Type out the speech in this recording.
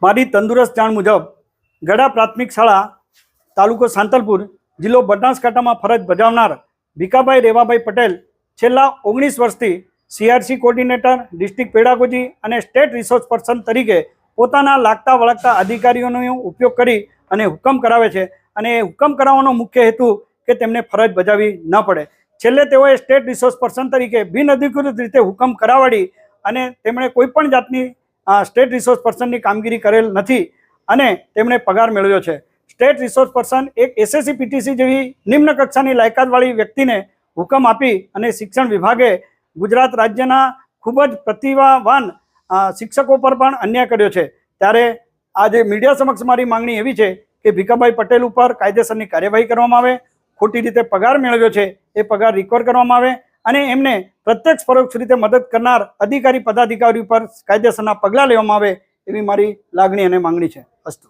મારી તંદુરસ્ત જાણ મુજબ ગડા પ્રાથમિક શાળા તાલુકો સાંતલપુર જિલ્લો બનાસકાંઠામાં ફરજ બજાવનાર ભીખાભાઈ રેવાભાઈ પટેલ છેલ્લા 19 વર્ષથી CRC કોર્ડિનેટર, ડિસ્ટ્રિક્ટ પેડાગોજી અને સ્ટેટ રિસોર્સ પર્સન તરીકે પોતાના લાગતા વળગતા અધિકારીઓનો ઉપયોગ કરી અને હુકમ કરાવે છે અને એ હુકમ કરાવવાનો મુખ્ય હેતુ કે તેમને ફરજ બજાવવી ન પડે. છેલ્લે તેઓએ સ્ટેટ રિસોર્સ પર્સન તરીકે બિનઅધિકૃત રીતે હુકમ કરાવડી અને તેમણે કોઈપણ જાતની સ્ટેટ રિસોર્સ પર્સનની કામગીરી કરેલ નથી અને તેમણે પગાર મેળવ્યો છે. સ્ટેટ રિસોર્સ પર્સન એક SSC PTC જેવી નિમ્ન કક્ષાની લાયકાતવાળી વ્યક્તિને હુકમ આપી અને શિક્ષણ વિભાગે ગુજરાત રાજ્યના ખૂબ જ પ્રતિભાવાન શિક્ષકો પર પણ અન્યાય કર્યો છે. ત્યારે આજે મીડિયા સમક્ષ મારી માંગણી એવી છે કે ભીખાભાઈ પટેલ ઉપર કાયદેસરની કાર્યવાહી કરવામાં આવે, ખોટી રીતે પગાર મેળવ્યો છે એ પગાર રિકવર કરવામાં આવે અને એમને પ્રત્યક્ષ પરોક્ષ રીતે મદદ કરનાર અધિકારી પદાધિકારી પર કાયદેસરના પગલાં લેવામાં આવે એવી મારી લાગણી અને માંગણી છે. અસ્તુ.